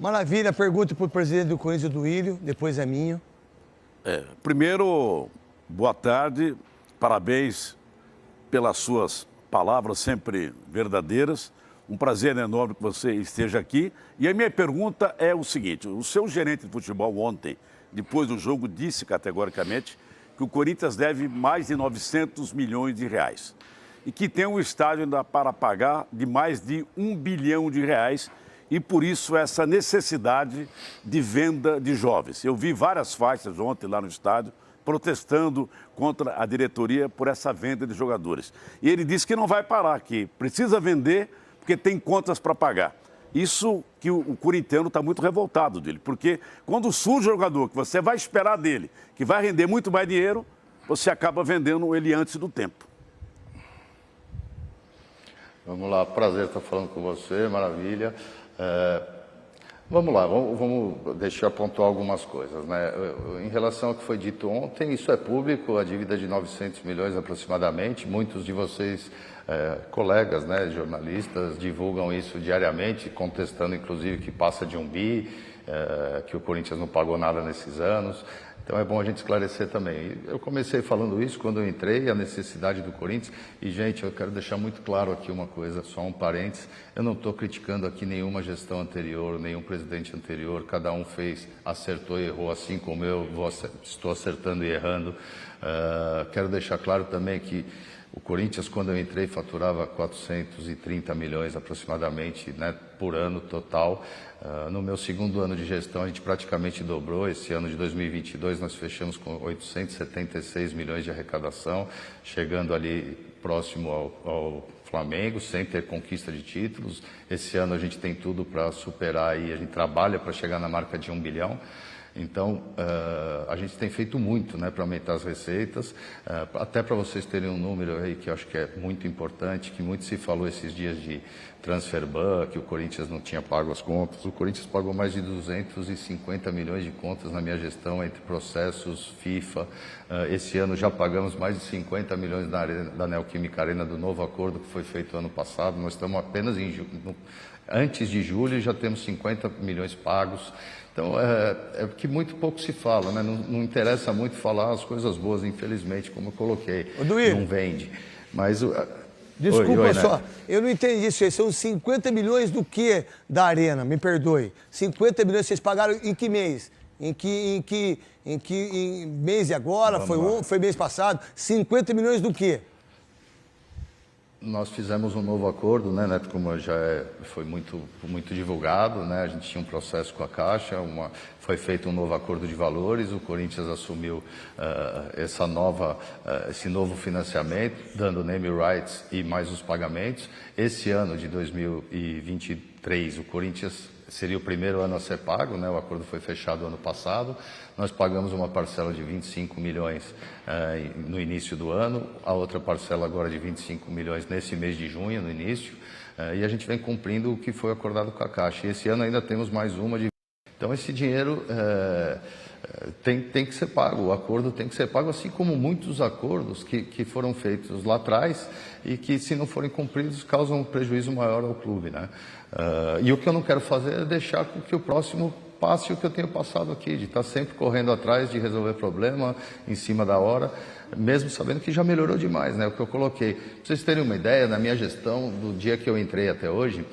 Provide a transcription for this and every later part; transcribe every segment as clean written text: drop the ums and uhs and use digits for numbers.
Maravilha, pergunta para o presidente do Corinthians, do Duílio, depois é minha. Primeiro, boa tarde, parabéns pelas suas palavras sempre verdadeiras. Um prazer enorme que você esteja aqui. E a minha pergunta é o seguinte, o seu gerente de futebol ontem, depois do jogo, disse categoricamente que o Corinthians deve mais de 900 milhões de reais e que tem um estádio ainda para pagar de mais de 1 bilhão de reais e por isso essa necessidade de venda de jovens. Eu vi várias faixas ontem lá no estádio protestando contra a diretoria por essa venda de jogadores. E ele disse que não vai parar, que precisa vender porque tem contas para pagar. Isso que o corintiano está muito revoltado dele, porque quando surge um jogador que você vai esperar dele, que vai render muito mais dinheiro, você acaba vendendo ele antes do tempo. Vamos lá, prazer estar falando com você, maravilha. Vamos lá, vamos deixar eu pontuar algumas coisas, né? Em relação ao que foi dito ontem, isso é público, a dívida de 900 milhões aproximadamente. Muitos de vocês, colegas, né, jornalistas, divulgam isso diariamente, contestando inclusive que passa de 1 bi, que o Corinthians não pagou nada nesses anos. Então é bom a gente esclarecer também. Eu comecei falando isso quando eu entrei, a necessidade do Corinthians. E, gente, eu quero deixar muito claro aqui uma coisa, só um parênteses. Eu não estou criticando aqui nenhuma gestão anterior, nenhum presidente anterior. Cada um fez, acertou e errou, assim como eu estou acertando e errando. Quero deixar claro também que o Corinthians, quando eu entrei, faturava 430 milhões aproximadamente, né, por ano total. No meu segundo ano de gestão, a gente praticamente dobrou. Esse ano de 2022, nós fechamos com 876 milhões de arrecadação, chegando ali próximo ao Flamengo, sem ter conquista de títulos. Esse ano a gente tem tudo para superar e a gente trabalha para chegar na marca de 1 bilhão. Então, a gente tem feito muito, né, para aumentar as receitas, até para vocês terem um número aí que eu acho que é muito importante, que muito se falou esses dias de transfer ban, que o Corinthians não tinha pago as contas. O Corinthians pagou mais de 250 milhões de contas na minha gestão, entre processos, FIFA. Esse ano já pagamos mais de 50 milhões da Neoquímica Arena, do novo acordo que foi feito ano passado. Nós estamos apenas antes de julho e já temos 50 milhões pagos. Então, é que muito pouco se fala, né? Não interessa muito falar as coisas boas, infelizmente, como eu coloquei. Não vende. Mas desculpa só, eu não entendi isso aí. São 50 milhões do que da Arena? Me perdoe. 50 milhões vocês pagaram em que mês? Em que mês e agora? Foi mês passado? 50 milhões do quê? Nós fizemos um novo acordo, né, Neto, como já foi muito divulgado, né, a gente tinha um processo com a Caixa, foi feito um novo acordo de valores, o Corinthians assumiu esse novo financiamento, dando name rights e mais os pagamentos. Esse ano de 2023, o Corinthians seria o primeiro ano a ser pago, né? O acordo foi fechado ano passado. Nós pagamos uma parcela de 25 milhões no início do ano, a outra parcela agora de 25 milhões nesse mês de junho, no início, e a gente vem cumprindo o que foi acordado com a Caixa. E esse ano ainda temos mais uma de... Então esse dinheiro tem que ser pago, o acordo tem que ser pago, assim como muitos acordos que foram feitos lá atrás e que, se não forem cumpridos, causam um prejuízo maior ao clube, né? E o que eu não quero fazer é deixar com que o próximo passe o que eu tenho passado aqui, de estar sempre correndo atrás de resolver problema em cima da hora, mesmo sabendo que já melhorou demais, né? O que eu coloquei. Para vocês terem uma ideia, na minha gestão, do dia que eu entrei até hoje,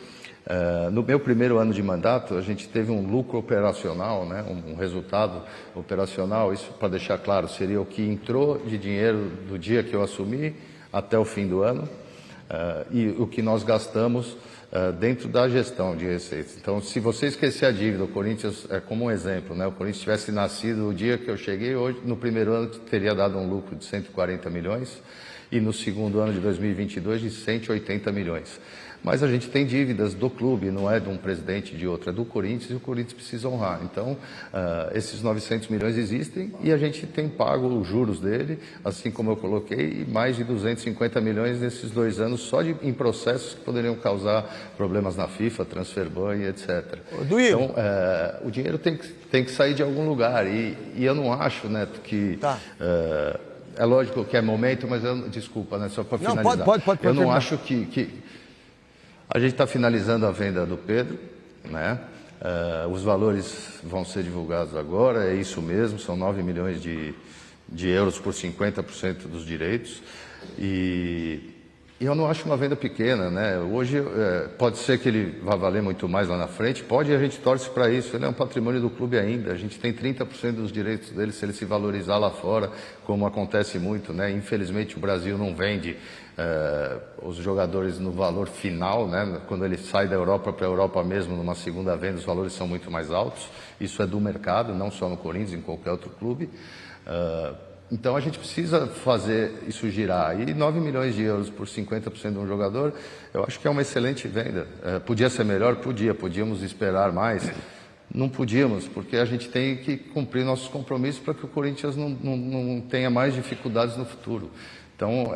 no meu primeiro ano de mandato, a gente teve um lucro operacional, né, um resultado operacional. Isso, para deixar claro, seria o que entrou de dinheiro do dia que eu assumi até o fim do ano, e o que nós gastamos dentro da gestão de receitas. Então, se você esquecer a dívida, o Corinthians é como um exemplo, né? O Corinthians tivesse nascido o dia que eu cheguei, hoje, no primeiro ano, teria dado um lucro de 140 milhões e no segundo ano de 2022 de 180 milhões. Mas a gente tem dívidas do clube, não é de um presidente, de outro, é do Corinthians, e o Corinthians precisa honrar. Então, esses 900 milhões existem e a gente tem pago os juros dele, assim como eu coloquei, e mais de 250 milhões nesses 2 anos só em processos que poderiam causar problemas na FIFA, transfer ban e etc. Então, o dinheiro tem que sair de algum lugar e eu não acho, Neto, que... é lógico que é momento, mas desculpa, né, só para finalizar. Não, pode não acho que... A gente está finalizando a venda do Pedro, né? Os valores vão ser divulgados agora, é isso mesmo, são 9 milhões de euros por 50% dos direitos. E eu não acho uma venda pequena, né? Hoje pode ser que ele vá valer muito mais lá na frente, pode, e a gente torce para isso. Ele é um patrimônio do clube ainda, a gente tem 30% dos direitos dele se ele se valorizar lá fora, como acontece muito, né? Infelizmente o Brasil não vende os jogadores no valor final, né? Quando ele sai da Europa para a Europa mesmo, numa segunda venda, os valores são muito mais altos. Isso é do mercado, não só no Corinthians, em qualquer outro clube. Então a gente precisa fazer isso girar. E 9 milhões de euros por 50% de um jogador, eu acho que é uma excelente venda. Podia ser melhor? Podíamos esperar mais. Não podíamos, porque a gente tem que cumprir nossos compromissos para que o Corinthians não tenha mais dificuldades no futuro. Então,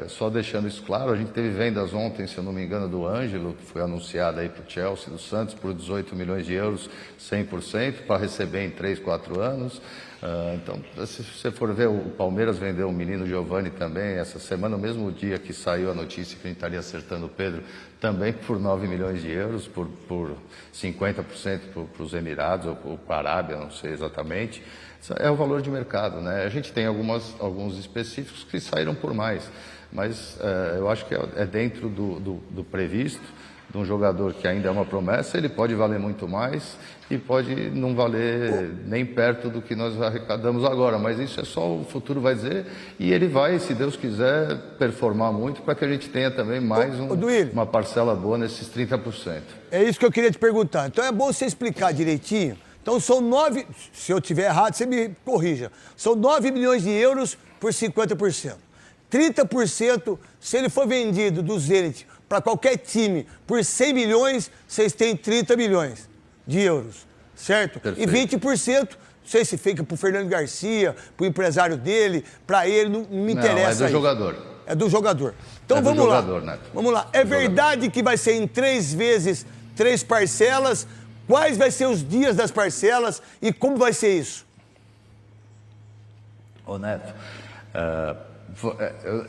só deixando isso claro, a gente teve vendas ontem, se eu não me engano, do Ângelo, que foi anunciada aí para o Chelsea, do Santos, por 18 milhões de euros, 100%, para receber em 3, 4 anos. Então, se você for ver, o Palmeiras vendeu o menino Giovani também, essa semana, no mesmo dia que saiu a notícia que a gente estaria acertando o Pedro, também por 9 milhões de euros, por 50% para os Emirados ou para a Arábia, não sei exatamente. É o valor de mercado, né? A gente tem alguns específicos que saíram por mais, mas eu acho que é dentro do previsto, de um jogador que ainda é uma promessa. Ele pode valer muito mais e pode não valer nem perto do que nós arrecadamos agora, mas isso é só o futuro vai dizer, e ele vai, se Deus quiser, performar muito para que a gente tenha também mais uma parcela boa nesses 30%. É isso que eu queria te perguntar. Então é bom você explicar direitinho. Então são 9, se eu estiver errado, você me corrija. São 9 milhões de euros por 50%. 30%, se ele for vendido do Zenit para qualquer time por 100 milhões, vocês têm 30 milhões de euros, certo? Perfeito. E 20%, não sei se fica para o Fernando Garcia, para o empresário dele, para ele, não me interessa. É do jogador. É do jogador. Então é vamos do lá. jogador, Neto. Vamos lá. É verdade que vai ser em 3 vezes, 3 parcelas? Quais vai ser os dias das parcelas e como vai ser isso? Ô Neto,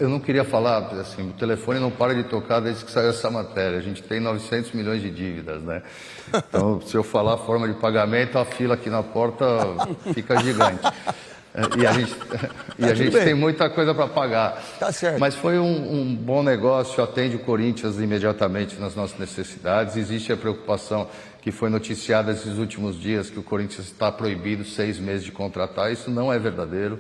eu não queria falar, assim, o telefone não para de tocar desde que saiu essa matéria. A gente tem 900 milhões de dívidas, né? Então, se eu falar a forma de pagamento, a fila aqui na porta fica gigante. E a gente tem muita coisa para pagar. Tá certo. Mas foi um bom negócio, atende o Corinthians imediatamente nas nossas necessidades. Existe a preocupação que foi noticiada esses últimos dias, que o Corinthians está proibido 6 meses de contratar. Isso não é verdadeiro.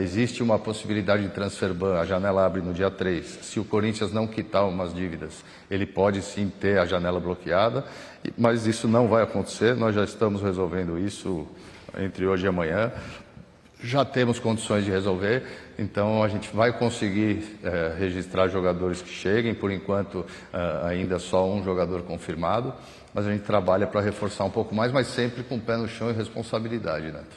Existe uma possibilidade de transfer ban, a janela abre no dia 3. Se o Corinthians não quitar umas dívidas, ele pode sim ter a janela bloqueada, mas isso não vai acontecer. Nós já estamos resolvendo isso entre hoje e amanhã. Já temos condições de resolver, então a gente vai conseguir registrar jogadores que cheguem. Por enquanto, ainda só um jogador confirmado, mas a gente trabalha para reforçar um pouco mais, mas sempre com o pé no chão e responsabilidade, Neto.